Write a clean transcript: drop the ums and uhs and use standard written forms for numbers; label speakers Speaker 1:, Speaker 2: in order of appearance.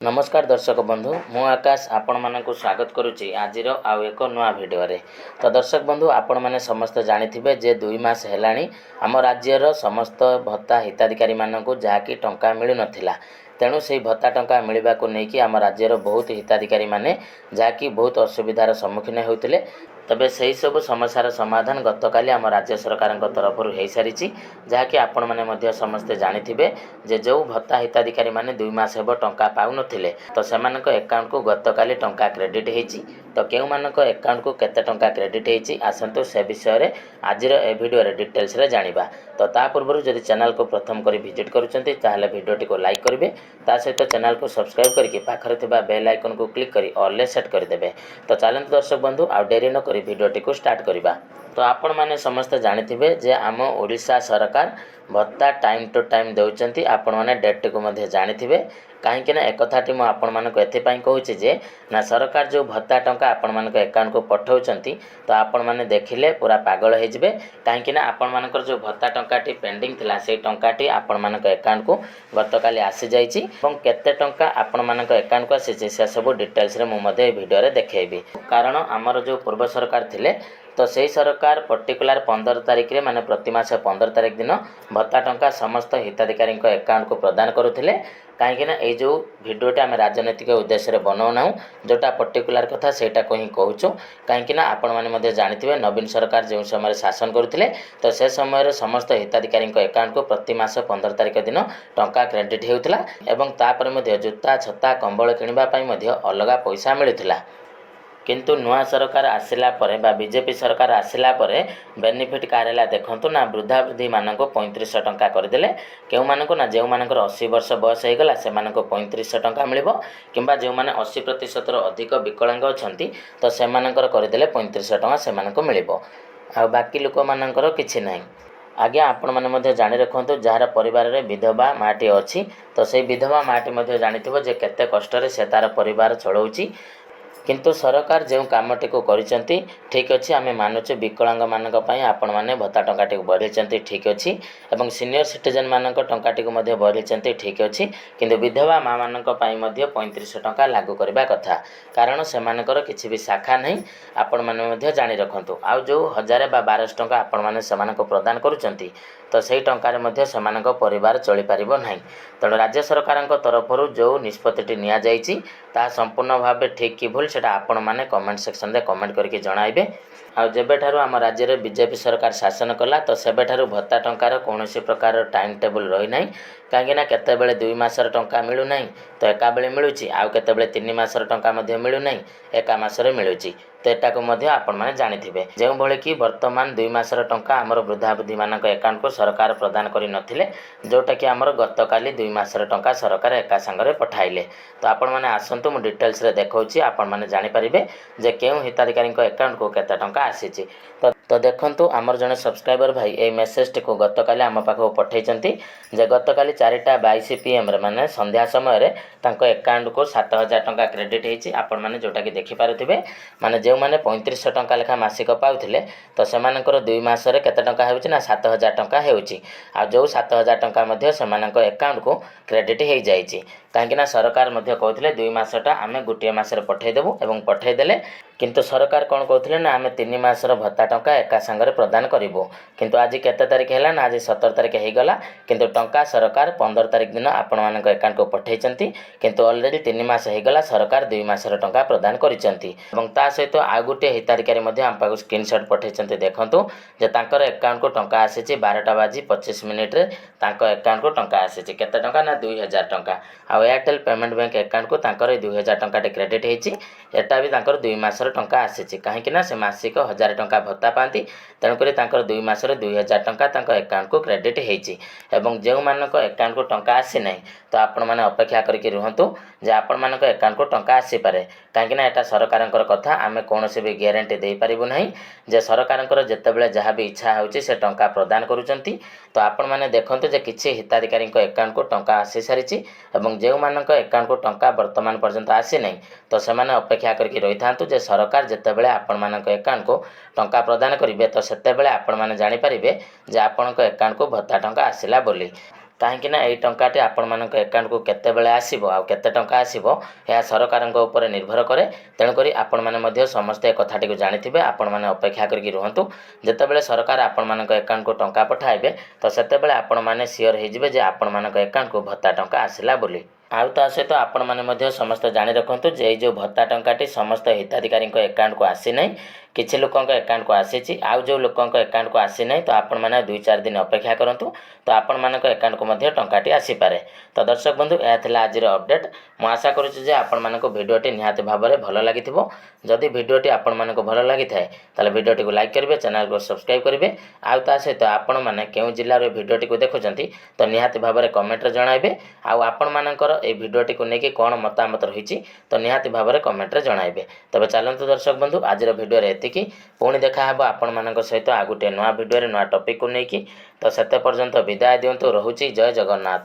Speaker 1: नमस्कार दर्शक बंधु मु आकाश आपण मानक स्वागत करुच्ची आज आउ एक नुआ भिडियो रे। तो दर्शक बंधु आपण मैंने समस्त जानिथिबे जे 2 मास हेलाणी आम राज्यर समस्त भत्ता हिताधिकारी मानक जहाँकि टंका मिलु नथिला। तेणु से भत्ता टंका मिलवा को लेकिन आम राज्यर बहुत हिताधिकारी माने जहाँकि बहुत असुविधार सम्मुखीन होते। तबे सही सब समस्यार समाधान गतकाली आम राज्य सरकार तरफ हो सारी जहाँकि आपण मैंने समस्ते जानिथिबे जे जो भत्ता हिताधिकारी माने 2 मास हेब टंका पाउ नथिले तो सेमानक अकाउंट को गतकाली टंका क्रेडिट होईची। तो केउ मानक अकाउंट को केते टंका क्रेडिट होईची आसंतु से विषय रे आजिर ए वीडियो रे डिटेल्स रे जानिबा। तो ता पूर्व जदि चैनल को प्रथम करी विजिट करूचंती ताहले वीडियोटी को लाइक करिवे ता सहित चैनल को सब्सक्राइब करके पाखरे थिबा बेल आइकन को क्लिक करी ऑल ले सेट कर देबे। तो चलंतु दर्शक बंधु आ देरी न करी वीडियोटी को स्टार्ट करिबा। तो आपण माने समस्त जानिथिबे जे आम ओडिशा सरकार भत्ता टाइम टू टाइम देउचंती। आपण माने डेट को मध्ये जानिथिबे कहीं ना एक कथाटी मु आपण मानक एथिपाई कहूची जे ना सरकार जो भत्ता टंका आपण मानक अकाउंट को पठाउचंती तो आपण माने देखिले पूरा पागल हो जिवे। कहीं ना आपण मानकर जो भत्ता टंकाटी पेंडिंग थिला से टंकाटी आपण मानक अकाउंट को गतकाली आसी जाईची एवं केते टंका आपण मानक अकाउंट को आसी से सब डिटेल्स रे मु मध्ये वीडियो रे देखेबी। कारण आमर जो पूर्व सरकार थिले तो से सरकार पर्टिकुलर 15 तारिख रे माने प्रति मास 15 तारिख दिन भत्ता टंका समस्त हिताधिकारी अकाउंट को प्रदान करुथिले। कहीं ए जो भिडियोटा आम राजनैतिक उद्देश्य बनाऊना जोटा पर्टिकुलर कथा सेटा को ही कहूँ कहीं आपण मैंने जानिथिबे नवीन सरकार जो समय शासन करुथिले तो से समय समस्त हिताधिकारी अकाउंट को प्रति मास 15 तारिख दिन टंका क्रेडिट होउथिला एवं तापर मध्ये जूता छता कंबल किनिबा पई मध्ये अलगा पैसा मिलुथिला। किंतु नुआ सरकार आसिला परे बा बीजेपी सरकार आसिला परे बेनिफिट कार्यालय देखंतु ना वृद्धा वृद्धि मानक 3500 टंका करदेले। केउ मानक ना जे मानकर 80 वर्ष बयस हो गला से मानक 3500 टंका मिलिबो किंबा जे माने 80% अधिक विकलांग अछंती तो से मानकर करदेले 3500 टंका से मानक मिलिबो आ बाकी लोक मानकर किछि नाही। आज्ञा आपण माने मध्ये जानि रखंतु जार परिवार रे विधवा माटी अछि तो से विधवा माटी मध्ये जानिथिबो जे केते कष्ट रे से तार परिवार चलाउची। किंतु सरकार जो कामटी को करिसेंती ठीक अच्छे आम मानुचे विकलांग मानक पई आपण माने भत्ता टंकाटी को बढ़ेचंती ठीक अच्छी एवं सीनियर सिटीजन मानक टंकाटी को मध्ये बढ़ेचंती ठीक अच्छी। किंतु विधवा माँ मानक पई मध्ये 3500 टंका लागू करबा कथा कारण से मानकर किछि भी शाखा नहीं। आपण माने मध्ये जानि रखंतु आ जो 1000 बा 1200 टंका आपण माने समानक प्रदान करूचंती तो सेही टंकार मध्ये समानक परिवार चली पारिबो नाही। तेणु राज्य सरकारक तरफरु जो निष्पत्तिटी निया जायछि ता संपूर्ण भाव ठीक कि भूल सेटा आपण माने कमेंट सेक्शन रे कमेंट करके जणाइबे। आ जेबेठारु आम राज्य रे बीजेपी सरकार शासन कला तो सेबेठारु भत्ता टंकार कौनसी प्रकार टाइम टेबल रही नाही। कहीं केते बेले 2 मासर टंका मिलु नाही तो एका बेले मिलुची आ केते बेले 3 मासर टंका मध्ये मिलु नाही एका मासरे मिलुची। तो एटा को मध्ये आपण माने जानिथिबे जेउ भले कि वर्तमान 2 मासर टंका हमर वृद्धा वृद्धि मानक अकाउंट को सरकार प्रदान करि नथिले जोटा कि हमर गतकाली 2 मासर टंका सरकार एका संगरे पठाइले। तो आपण माने आसंतु मु डिटेल्स रे देखौची आपण माने जानि परिबे जे केउ हिताधिकारी अकाउंट को केते टंका आसीची। तो देखंतु हमर जने सब्सक्राइबर भाई ए मेसेज को गतकाली आम पाखो पठैचंती जे गतकाली 4:22 PM रे माने संध्या समय रे तांको अकाउंट को 7000 टंका क्रेडिट हेची। आपण माने जोटा कि देखि पारुथिबे माने जे माने 3500 टंका लेखा मासिक पाउथिले तो सेमानकर 2 मास रे केते टंका हेउची ना 7000 टंका हेउची आ जो 7000 टंका मध्ये सेमानक अकाउंट को क्रेडिट हे जाईची। काहेकि ना सरकार मध्ये कहथिले 2 मासटा आमे गुटिया मास रे पठै देबु एवं पठै देले किंतु सरकार कोन कहथिले ना आमे 3 मास रो भत्ता टंका एका संगरे प्रदान करिवो। किंतु आज केते तारिख हैला ना आज 17 तारिख हे गला किंतु टंका सरकार 15 तारिख दिन आपण मानक अकाउंट को पठैचंती किंतु ऑलरेडी 3 मास हे गला सरकार 2 मास रो टंका प्रदान करिचंती एवं ता सहित आ गुटे हिताधिकारी मध्ये हम पाको स्क्रीनशॉट पठैचंती देखंतु जे तांकर अकाउंट को टंका आसीची 12:25 रे तांको अकाउंट को टंका आसीची केते टंका ना 2000 टंका आ एयरटेल पेमेंट बैंक अकाउंट को तांकर 2000 टंका क्रेडिट हेची एटा भी तांकर 2 मास रो टंका आसीची काहेकि ना से मासिक 1000 टंका भत्ता पाती तेणु करी तांकर 2 मास रे 2000 टंका तांको अकाउंट को क्रेडिट हेची एवं जेउ मानक अकाउंट को टंका आसी नै तो आपण माने अपेक्षा करके रुहंतु जे आपण मानक अकाउंट को टंका आसी पारे काहेकि ना एटा सरकारनकर कथा आमे कोनोसी भी ग्यारंटी देई परिबु नाही जे सरकारनकर जेतेबेले जहा भी इच्छा होउची से टंका प्रदान करूचंती। तो आपण माने देखंतु जे किछि हिताधिकारी अकाउंट को टंका आसी सारिची एवं जेउ मानक अकाउंट को टंका वर्तमान पर्यंत आसी नै तो सेमाने अपेक्षा करके रही थांतु जे सरकार जेतेबेले आपण मानक अकाउंट को टंका प्रदान करिवे तो सेतेबेले आपण माने जानि परिबे जे आपनक अकाउंट को भत्ता टंका आसिला बोली। କାହିଁକିନା ଏଇ ଟଙ୍କାଟି ଆପଣମାନଙ୍କ ଆକାଉଣ୍ଟକୁ କେତେବେଳେ ଆସିବ ଆଉ କେତେ ଟଙ୍କା ଆସିବ ଏହା ସରକାରଙ୍କ ଉପରେ ନିର୍ଭର କରେ। ତେଣୁକରି ଆପଣମାନେ ମଧ୍ୟ ସମସ୍ତେ ଏ କଥାଟିକୁ ଜାଣିଥିବେ। ଆପଣମାନେ ଅପେକ୍ଷା କରିକି ରୁହନ୍ତୁ। ଯେତେବେଳେ ସରକାର ଆପଣମାନଙ୍କ ଆକାଉଣ୍ଟକୁ ଟଙ୍କା ପଠାଇବେ ତ ସେତେବେଳେ ଆପଣମାନେ ସିଓର ହେଇଯିବେ ଯେ ଆପଣମାନଙ୍କ ଆକାଉଣ୍ଟକୁ ଭତ୍ତା ଟଙ୍କା ଆସିଲା ବୋଲି। ଆଉ ତା ସହିତ ଆପଣମାନେ ମଧ୍ୟ ସମସ୍ତେ ଜାଣି ରଖନ୍ତୁ ଯେ ଏଇ ଯେଉଁ ଭତ୍ତା ଟଙ୍କାଟି ସମସ୍ତ ହିତାଧିକାରୀଙ୍କ ଆକାଉଣ୍ଟକୁ ଆସିନାହିଁ। କିଛି ଲୋକଙ୍କ ଆକାଉଣ୍ଟକୁ ଆସିଛି। ଆଉ ଯେଉଁ ଲୋକଙ୍କ ଆକାଉଣ୍ଟକୁ ଆସିନାହିଁ ତ ଆପଣମାନେ 2-4 ଦିନ ଅପେକ୍ଷା କରନ୍ତୁ। ତ ଆପଣମାନଙ୍କ ଆକାଉଣ୍ଟକୁ ମଧ୍ୟ ଟଙ୍କାଟି ଆସିପାରେ। ତ ଦର୍ଶକ ବନ୍ଧୁ, ଏହା ଥିଲା ଆଜିର ଅପଡ଼େଟ୍। ମୁଁ ଆଶା କରୁଛି ଯେ ଆପଣମାନଙ୍କୁ ଭିଡ଼ିଓଟି ନିହାତି ଭାବରେ ଭଲ ଲାଗିଥିବ। ଯଦି ଭିଡ଼ିଓଟି ଆପଣମାନଙ୍କୁ ଭଲ ଲାଗିଥାଏ ତାହେଲେ ଭିଡ଼ିଓଟିକୁ ଲାଇକ୍ କରିବେ, ଚ୍ୟାନେଲକୁ ସବସ୍କ୍ରାଇବ୍ କରିବେ। ଆଉ ତା ସହିତ ଆପଣମାନେ କେଉଁ ଜିଲ୍ଲାରୁ ଏ ଭିଡ଼ିଓଟିକୁ ଦେଖୁଛନ୍ତି ତ ନିହାତି ଭାବରେ କମେଣ୍ଟରେ ଜଣାଇବେ। ଆଉ ଆପଣମାନଙ୍କର এই ଭିଡ଼ିଓଟିକୁ ନେଇକି କ'ଣ ମତାମତ ରହିଛି ତ ନିହାତି ଭାବରେ କମେଣ୍ଟରେ ଜଣାଇବେ। ତେବେ ଚାଲନ୍ତୁ ଦର୍ଶକ ବନ୍ଧୁ, ଆଜିର ଭିଡ଼ିଓରେ ଏତିକି। ପୁଣି ଦେଖା ହେବ ଆପଣମାନଙ୍କ ସହିତ ଆଉ ଗୋଟିଏ ନୂଆ ଭିଡ଼ିଓରେ ନୂଆ ଟପିକକୁ ନେଇକି। ତ ସେତେ ପର୍ଯ୍ୟନ୍ତ ବିଦାୟ ଦିଅନ୍ତୁ। ରହୁଛି ଜୟ ଜଗନ୍ନାଥ।